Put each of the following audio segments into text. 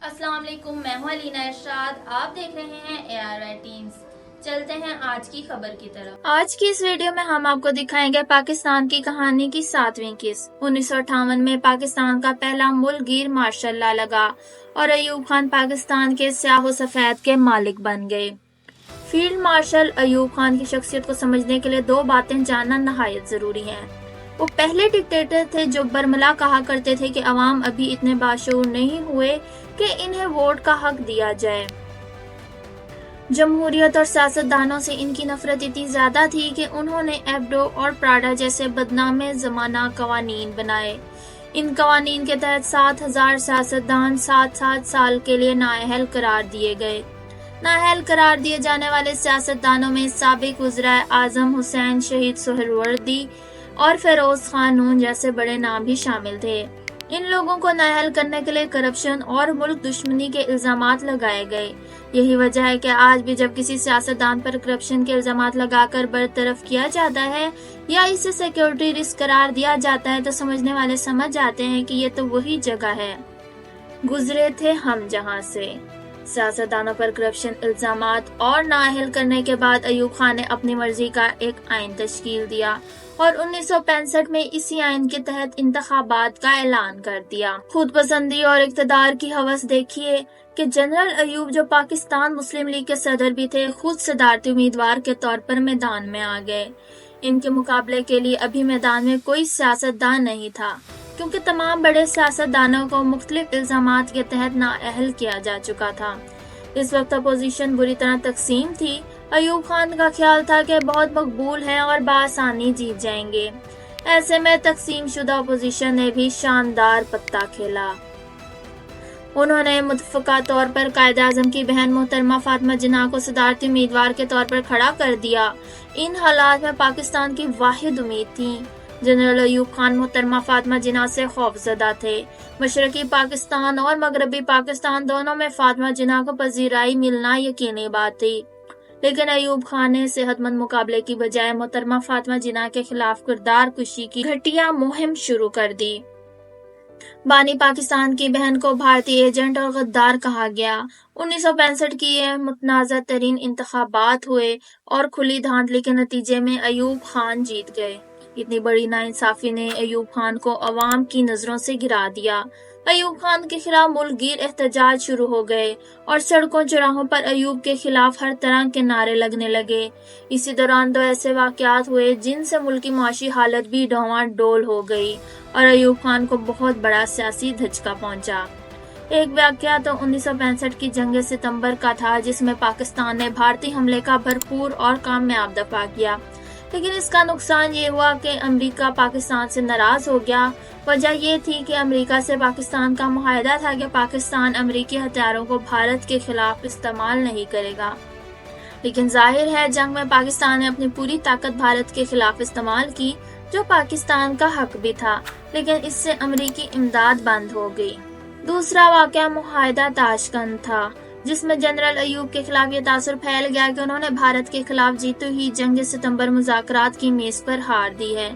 السلام علیکم، میں ہوں علینا ارشاد۔ آپ دیکھ رہے ہیں ARY ٹیمز۔ چلتے ہیں آج کی خبر کی طرف۔ آج کی اس ویڈیو میں ہم آپ کو دکھائیں گے پاکستان کی کہانی کی 7ویں قسط۔ 1958 میں پاکستان کا پہلا ملک گیر مارشل لا لگا اور ایوب خان پاکستان کے سیاہ و سفید کے مالک بن گئے۔ فیلڈ مارشل ایوب خان کی شخصیت کو سمجھنے کے لیے 2 باتیں جاننا نہایت ضروری ہیں۔ وہ پہلے ڈکٹیٹر تھے جو برملا کہا کرتے تھے کہ عوام ابھی اتنے باشعور نہیں ہوئے کہ انہیں ووٹ کا حق دیا جائے۔ جمہوریت اور سیاستدانوں سے ان کی نفرت اتنی زیادہ تھی کہ انہوں نے ایبڈو اور پراڈا جیسے بدنام زمانہ قوانین بنائے۔ ان قوانین کے تحت 7,000 سیاستدان 7 سال کے لیے نااہل قرار دیے گئے۔ نااہل قرار دیے جانے والے سیاستدانوں میں سابق وزرائے اعظم حسین شہید سہروردی اور فیروز خان نون جیسے بڑے نام بھی شامل تھے۔ ان لوگوں کو نااہل کرنے کے لیے کرپشن اور ملک دشمنی کے الزامات لگائے گئے۔ یہی وجہ ہے کہ آج بھی جب کسی سیاستدان پر کرپشن کے الزامات لگا کر برطرف کیا جاتا ہے یا اسے سیکیورٹی رسک قرار دیا جاتا ہے تو سمجھنے والے سمجھ جاتے ہیں کہ یہ تو وہی جگہ ہے۔ گزرے تھے ہم جہاں سے۔ سیاستدانوں پر کرپشن الزامات اور نااہل کرنے کے بعد ایوب خان نے اپنی مرضی کا ایک آئین تشکیل دیا اور 1965 میں اسی آئین کے تحت انتخابات کا اعلان کر دیا۔ خود پسندی اور اقتدار کی ہوس دیکھیے کہ جنرل ایوب جو پاکستان مسلم لیگ کے صدر بھی تھے خود صدارتی امیدوار کے طور پر میدان میں آ گئے۔ ان کے مقابلے کے لیے ابھی میدان میں کوئی سیاستدان نہیں تھا کیونکہ تمام بڑے سیاستدانوں کو مختلف الزامات کے تحت نااہل کیا جا چکا تھا۔ اس وقت اپوزیشن بری طرح تقسیم تھی۔ ایوب خان کا خیال تھا کہ بہت مقبول ہیں اور بآسانی جیت جائیں گے۔ ایسے میں تقسیم شدہ اپوزیشن نے بھی شاندار پتہ کھیلا۔ انہوں نے متفقہ طور پر قائد اعظم کی بہن محترمہ فاطمہ جناح کو صدارتی امیدوار کے طور پر کھڑا کر دیا۔ ان حالات میں پاکستان کی واحد امید تھی۔ جنرل ایوب خان محترمہ فاطمہ جناح سے خوفزدہ تھے۔ مشرقی پاکستان اور مغربی پاکستان دونوں میں فاطمہ جناح کو پذیرائی ملنا یقینی بات تھی، لیکن ایوب خان نے صحت مند مقابلے کی بجائے محترمہ فاطمہ جناح کے خلاف کردار کشی کی گھٹیا مہم شروع کر دی۔ بانی پاکستان کی بہن کو بھارتی ایجنٹ اور غدار کہا گیا۔ 1965 کی یہ متنازع ترین انتخابات ہوئے اور کھلی دھاندلی کے نتیجے میں ایوب خان جیت گئے۔ اتنی بڑی ناانصافی نے ایوب خان کو عوام کی نظروں سے گرا دیا۔ ایوب خان کے خلاف ملک گیر احتجاج شروع ہو گئے اور سڑکوں چوراہوں پر ایوب کے خلاف ہر طرح کے نعرے لگنے لگے۔ اسی دوران 2 ایسے واقعات ہوئے جن سے ملک کی معاشی حالت بھی ڈواں ڈول ہو گئی اور ایوب خان کو بہت بڑا سیاسی دھچکا پہنچا۔ ایک واقعہ تو 1965 کی جنگ ستمبر کا تھا جس میں پاکستان نے بھارتی حملے کا بھرپور اور کامیاب دفاع کیا، لیکن اس کا نقصان یہ ہوا کہ امریکہ پاکستان سے ناراض ہو گیا۔ وجہ یہ تھی کہ امریکہ سے پاکستان کا معاہدہ تھا کہ پاکستان امریکی ہتھیاروں کو بھارت کے خلاف استعمال نہیں کرے گا، لیکن ظاہر ہے جنگ میں پاکستان نے اپنی پوری طاقت بھارت کے خلاف استعمال کی، جو پاکستان کا حق بھی تھا، لیکن اس سے امریکی امداد بند ہو گئی۔ دوسرا واقعہ معاہدہ تاشقند تھا جس میں جنرل ایوب کے خلاف یہ تاثر پھیل گیا کہ انہوں نے بھارت کے خلاف جیتے ہی جنگ ستمبر مذاکرات کی میز پر ہار دی ہے۔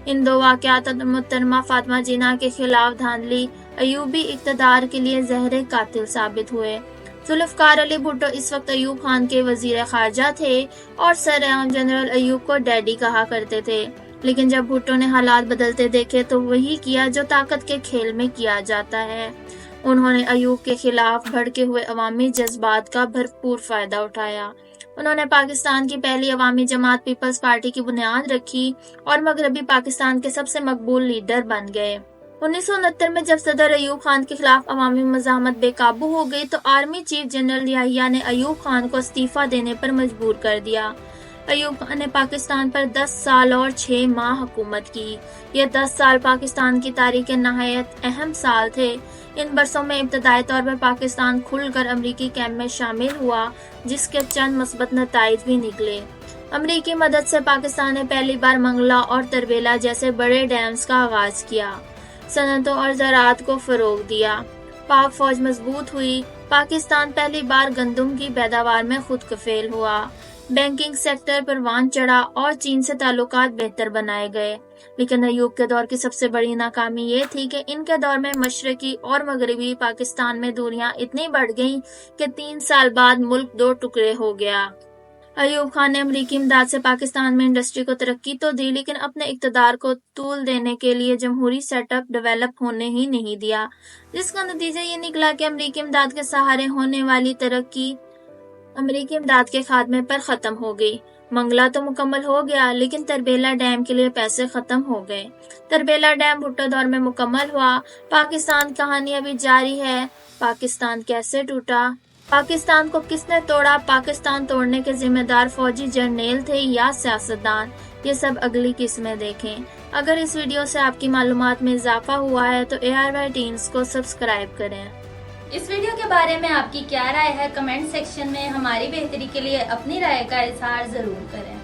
ان 2 واقعات محترمہ فاطمہ جناح کے خلاف دھاندلی ایوبی اقتدار کے لیے زہر قاتل ثابت ہوئے۔ ذوالفقار علی بھٹو اس وقت ایوب خان کے وزیر خارجہ تھے اور سرعام جنرل ایوب کو ڈیڈی کہا کرتے تھے، لیکن جب بھٹو نے حالات بدلتے دیکھے تو وہی کیا جو طاقت کے کھیل میں کیا جاتا ہے۔ انہوں نے ایوب کے خلاف بھڑکے ہوئے عوامی جذبات کا بھرپور فائدہ اٹھایا۔ انہوں نے پاکستان کی پہلی عوامی جماعت پیپلز پارٹی کی بنیاد رکھی اور مغربی پاکستان کے سب سے مقبول لیڈر بن گئے۔ 1969 میں جب صدر ایوب خان کے خلاف عوامی مزاحمت بے قابو ہو گئی تو آرمی چیف جنرل یحییٰ نے ایوب خان کو استعفیٰ دینے پر مجبور کر دیا۔ ایوب خان نے پاکستان پر 10 سال اور 6 ماہ حکومت کی۔ یہ 10 سال پاکستان کی تاریخ کے نہایت اہم سال تھے۔ ان برسوں میں ابتدائی طور پر پاکستان کھل کر امریکی کیمپ میں شامل ہوا جس کے چند مثبت نتائج بھی نکلے۔ امریکی مدد سے پاکستان نے پہلی بار منگلا اور تربیلا جیسے بڑے ڈیمز کا آغاز کیا، صنعتوں اور زراعت کو فروغ دیا، پاک فوج مضبوط ہوئی، پاکستان پہلی بار گندم کی پیداوار میں خود کفیل ہوا۔ بینکنگ سیکٹر پروان چڑھا اور چین سے تعلقات بہتر بنائے گئے، لیکن ایوب کے دور کی سب سے بڑی ناکامی یہ تھی کہ ان کے دور میں مشرقی اور مغربی پاکستان میں دوریاں اتنی بڑھ گئیں کہ 3 سال بعد ملک 2 ٹکڑے ہو گیا۔ ایوب خان نے امریکی امداد سے پاکستان میں انڈسٹری کو ترقی تو دی، لیکن اپنے اقتدار کو طول دینے کے لیے جمہوری سیٹ اپ ڈیولپ ہونے ہی نہیں دیا، جس کا نتیجہ یہ نکلا کہ امریکی امداد کے سہارے ہونے والی ترقی امریکی امداد کے خاتمے پر ختم ہو گئی۔ منگلہ تو مکمل ہو گیا، لیکن تربیلا ڈیم کے لیے پیسے ختم ہو گئے۔ تربیلا ڈیم بھٹو دور میں مکمل ہوا۔ پاکستان کہانی ابھی جاری ہے۔ پاکستان کیسے ٹوٹا؟ پاکستان کو کس نے توڑا؟ پاکستان توڑنے کے ذمہ دار فوجی جرنیل تھے یا سیاستدان؟ یہ سب اگلی قسمیں دیکھیں۔ اگر اس ویڈیو سے آپ کی معلومات میں اضافہ ہوا ہے تو ARY ٹینز کو سبسکرائب کریں۔ اس ویڈیو کے بارے میں آپ کی کیا رائے ہے؟ کمنٹ سیکشن میں ہماری بہتری کے لیے اپنی رائے کا اظہار ضرور کریں۔